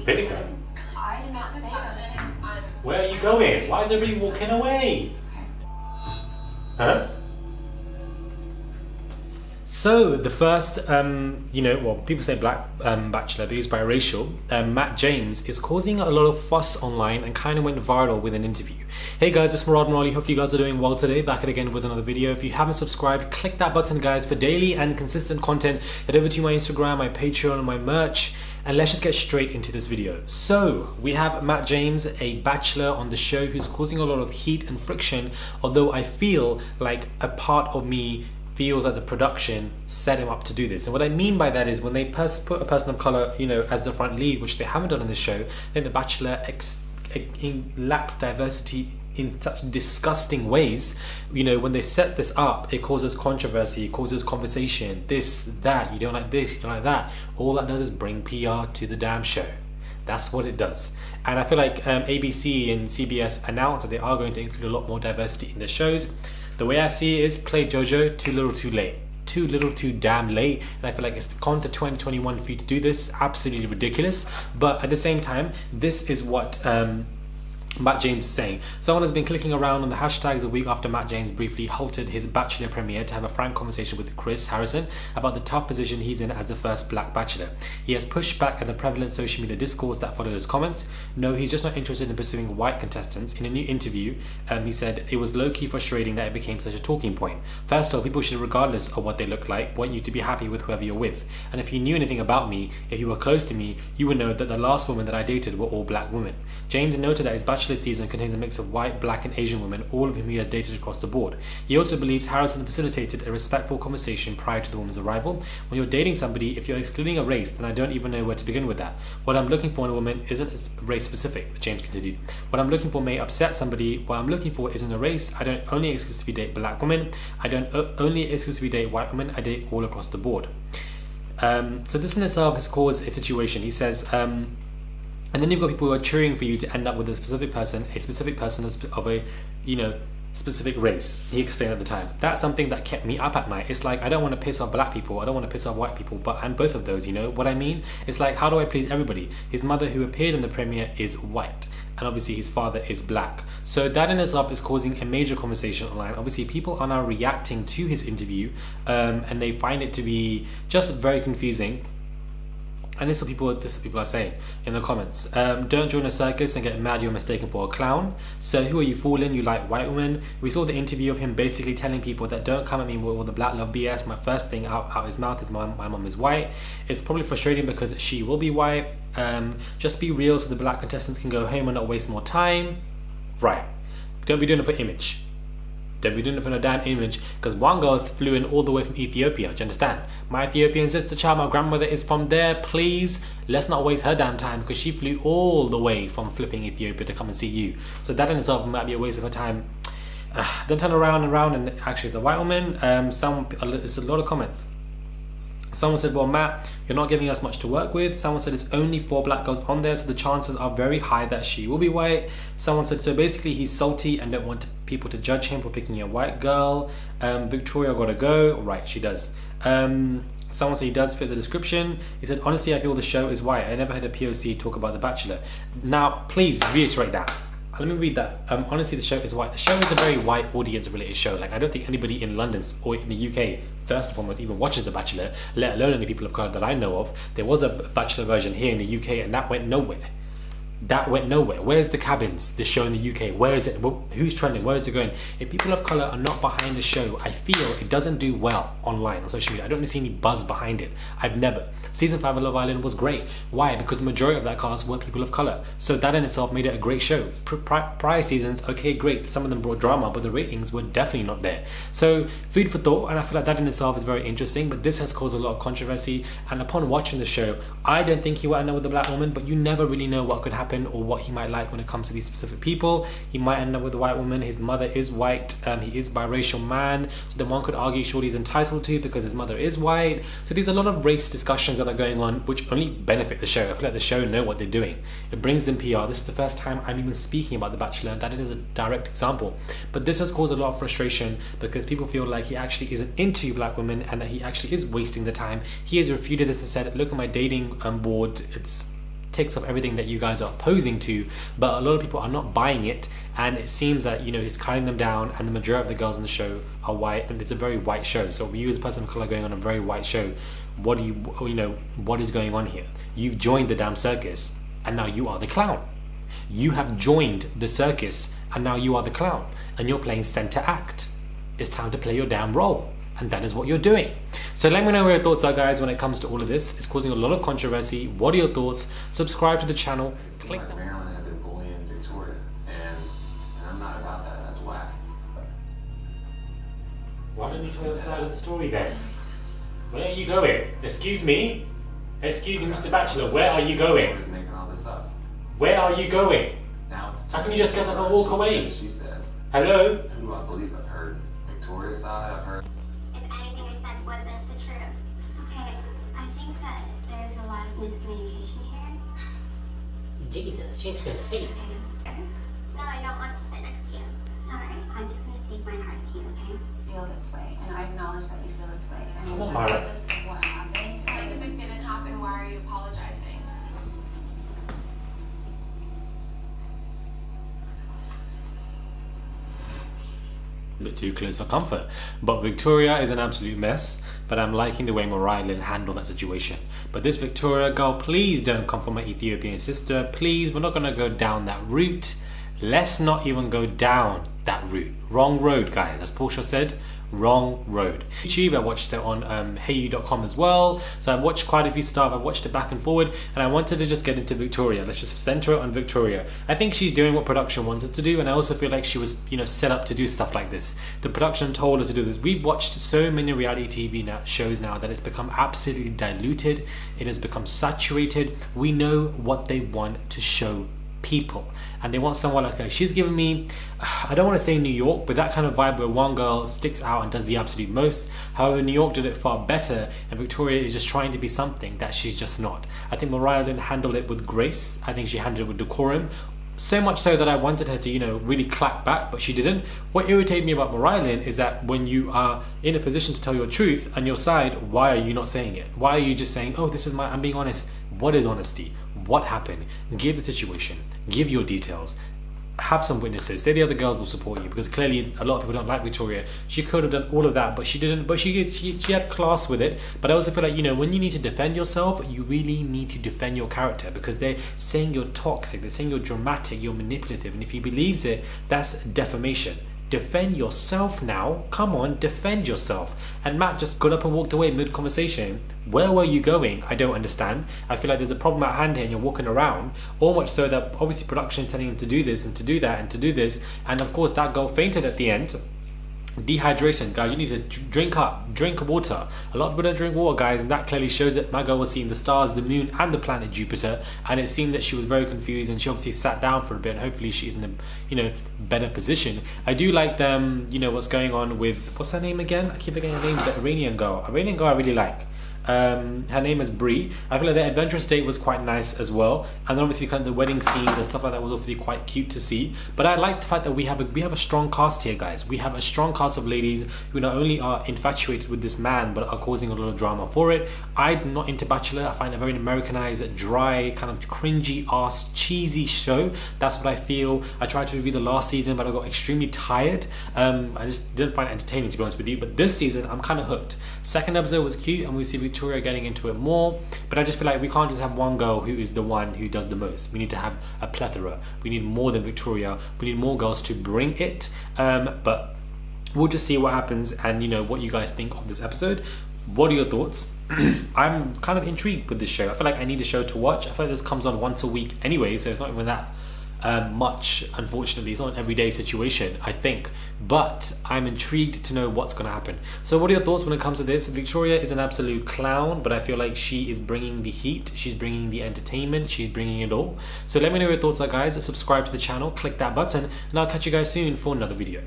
Vinegar? I did not say that. Where are you going? Why is everybody walking away? Huh? So the first, people say black bachelor, but he's biracial. Matt James is causing a lot of fuss online and kind of went viral with an interview. Hey guys, it's Murad Morali. Hopefully you guys are doing well today. Back again with another video. If you haven't subscribed, click that button, guys, for daily and consistent content. Head over to my Instagram, my Patreon, and my merch. And let's just get straight into this video. So we have Matt James, a bachelor on the show, who's causing a lot of heat and friction. Although I feel like a part of me feels like the production set him up to do this. And what I mean by that is when they put a person of color, as the front lead, which they haven't done on this show, then the Bachelor lacks diversity in such disgusting ways. When they set this up, it causes controversy, it causes conversation, this, that, you don't like this, you don't like that. All that does is bring PR to the damn show. That's what it does. And I feel like ABC and CBS announced that they are going to include a lot more diversity in the shows. The way I see it is play JoJo too little too late. Too little too damn late. And I feel like it's gone to 2021 for you to do this. Absolutely ridiculous. But at the same time, this is what Matt James is saying. Someone has been clicking around on the hashtags a week after Matt James briefly halted his Bachelor premiere to have a frank conversation with Chris Harrison about the tough position he's in as the first black bachelor. He has pushed back at the prevalent social media discourse that followed his comments. No, he's just not interested in pursuing white contestants. In a new interview, he said it was low-key frustrating that it became such a talking point. First off, people should, regardless of what they look like, want you to be happy with whoever you're with. And if you knew anything about me, if you were close to me, you would know that the last women that I dated were all black women. James noted that his Bachelor season contains a mix of white, black, and Asian women, all of whom he has dated across the board. He also believes Harrison facilitated a respectful conversation prior to the woman's arrival. When you're dating somebody, if you're excluding a race, then I don't even know where to begin with that. What I'm looking for in a woman isn't race specific, James continued. What I'm looking for may upset somebody. What I'm looking for isn't a race. I don't only exclusively date black women. I don't only exclusively date white women. I date all across the board. So this in itself has caused a situation. He says, and then you've got people who are cheering for you to end up with a specific person of a, specific race. He explained at the time. That's something that kept me up at night. It's like, I don't want to piss off black people. I don't want to piss off white people, but I'm both of those, what I mean? It's like, how do I please everybody? His mother, who appeared in the premiere, is white. And obviously his father is black. So that in itself is causing a major conversation online. Obviously people are now reacting to his interview, and they find it to be just very confusing. And this is what people are saying in the comments. Don't join a circus and get mad you're mistaken for a clown. So who are you fooling? You like white women? We saw the interview of him basically telling people that don't come at me with all the black love BS. My first thing out his mouth is my mom is white. It's probably frustrating because she will be white. Just be real so the black contestants can go home and not waste more time. Right. Don't be doing it for image. Don't be doing it for no damn image, because one girl flew in all the way from Ethiopia. Do you understand? My Ethiopian sister child, my grandmother is from there. Please, let's not waste her damn time, because she flew all the way from flipping Ethiopia to come and see you. So that in itself might be a waste of her time. Then turn around and actually it's a white woman. It's a lot of comments. Someone said, well, Matt, you're not giving us much to work with. Someone said it's only 4 black girls on there, so the chances are very high that she will be white. Someone said, so basically he's salty and don't want people to judge him for picking a white girl. Victoria gotta go. Right, she does. Someone said he does fit the description. He said, honestly, I feel the show is white. I never heard a POC talk about The Bachelor. Now, please reiterate that. Let me read that. Honestly, the show is white. The show is a very white audience-related show. Like, I don't think anybody in London or in the UK, first and foremost, even watches The Bachelor, let alone any people of colour that I know of. There was a Bachelor version here in the UK, and that went nowhere. Where's the cabins, the show in the UK? Where is it? Who's trending? Where is it going? If people of colour are not behind the show, I feel it doesn't do well online on social media. I don't see any buzz behind it. I've never. Season 5 of Love Island was great. Why? Because the majority of that cast were people of colour. So that in itself made it a great show. Prior seasons, okay, great. Some of them brought drama, but the ratings were definitely not there. So food for thought, and I feel like that in itself is very interesting, but this has caused a lot of controversy. And upon watching the show, I don't think he would end up with a black woman, but you never really know what could happen or what he might like when it comes to these specific people. He might end up with a white woman. His mother is white. He is biracial man. So then one could argue surely he's entitled to because his mother is white. So there's a lot of race discussions that are going on which only benefit the show. I feel like the show know what they're doing. It brings in PR. This is the first time I'm even speaking about The Bachelor, and that is a direct example. But this has caused a lot of frustration because people feel like he actually isn't into black women and that he actually is wasting the time. He has refuted this and said, look at my dating board, it's ticks off everything that you guys are opposing to, but a lot of people are not buying it, and it seems that, you know, it's cutting them down, and the majority of the girls on the show are white, and it's a very white show. So you as a person of color going on a very white show, what do you know, what is going on here? You've joined the damn circus, and now you are the clown. You have joined the circus, and now you are the clown, and you're playing center act. It's time to play your damn role, and that is what you're doing. So let me know what your thoughts are, guys, when it comes to all of this. It's causing a lot of controversy. What are your thoughts? Subscribe to the channel. Click like Marilyn had been bullying Victoria, and I'm not about that. That's whack. Why don't you tell your side of the story then? Where are you going? Excuse me? Excuse me, Mr. Bachelor, where are you going? Victoria's making all this up. Where are you going? Now it's How can you just get up and walk away? She said. Hello? Who do I believe? I've heard Victoria's side. I've heard. If anything I said wasn't the truth. Okay, I think that there's a lot of miscommunication here. Jesus, she's so sweet. Okay. No, I don't want to sit next to you. It's alright. I'm just gonna speak my heart to you, okay? Feel this way, and I acknowledge that you feel this way. I Come on, Mara. regardless of what happened. Like, if it didn't happen, why are you apologizing? A bit too close for comfort. But Victoria is an absolute mess, but I'm liking the way Mariah handled that situation. But this Victoria girl, please don't come for my Ethiopian sister. Please, we're not going to go down that route. Let's not even go down that route. Wrong road, guys. As Portia said, wrong road. YouTube, I watched it on heyu.com as well. So I watched quite a few stuff. I watched it back and forward, and I wanted to just get into Victoria. Let's just center it on Victoria. I think she's doing what production wanted to do, and I also feel like she was, you know, set up to do stuff like this. The production told her to do this. We've watched so many reality TV shows now that it's become absolutely diluted. It has become saturated. We know what they want to show people, and they want someone like her. She's given me, I don't want to say New York, but that kind of vibe where one girl sticks out and does the absolute most. However, New York did it far better, and Victoria is just trying to be something that she's just not. I think Mariah didn't handle it with grace. I think she handled it with decorum. So much so that I wanted her to, you know, really clap back, but she didn't. What irritated me about Mariah is that when you are in a position to tell your truth and your side, why are you not saying it? Why are you just saying, oh, this is I'm being honest? What is honesty? What happened? Give the situation. Give your details. Have some witnesses. Say the other girls will support you, because clearly a lot of people don't like Victoria. She could have done all of that, but she didn't. But she had class with it. But I also feel like, you know, when you need to defend yourself, you really need to defend your character, because they're saying you're toxic. They're saying you're dramatic, you're manipulative, and if he believes it, that's defamation. Defend yourself now. Come on, defend yourself. And Matt just got up and walked away mid-conversation. Where were you going? I don't understand. I feel like there's a problem at hand here and you're walking around. All much so that obviously production is telling him to do this and to do that and to do this. And of course that girl fainted at the end. Dehydration, guys. You need to drink water. A lot of people don't drink water, guys, and that clearly shows it. My girl was seeing the stars, the moon, and the planet Jupiter, and it seemed that she was very confused, and she obviously sat down for a bit, and hopefully she's in a, you know, better position. I do like them, you know, what's going on with, what's her name again? I keep forgetting her name. The Iranian girl I really like. Her name is Brie. I feel like the adventurous date was quite nice as well, and then obviously kind of the wedding scenes and stuff like that was obviously quite cute to see. But I like the fact that we have a strong cast here, guys. We have a strong cast of ladies who not only are infatuated with this man but are causing a lot of drama for it. I'm not into Bachelor. I find it a very Americanized, dry, kind of cringy ass cheesy show. That's what I feel. I tried to review the last season, but I got extremely tired. I just didn't find it entertaining, to be honest with you. But this season I'm kind of hooked. Second episode was cute, and we see Victoria getting into it more, but I just feel like we can't just have one girl who is the one who does the most. We need to have a plethora. We need more than Victoria. We need more girls to bring it, but we'll just see what happens, and you know what you guys think of this episode. What are your thoughts? I'm kind of intrigued with this show. I feel like I need a show to watch. I feel like this comes on once a week anyway, so it's not even that much. Unfortunately, it's not an everyday situation, I think, but I'm intrigued to know what's going to happen. So what are your thoughts when it comes to this? Victoria is an absolute clown, but I feel like she is bringing the heat, she's bringing the entertainment, she's bringing it all. So let me know your thoughts are, guys. Subscribe to the channel, click that button, and I'll catch you guys soon for another video.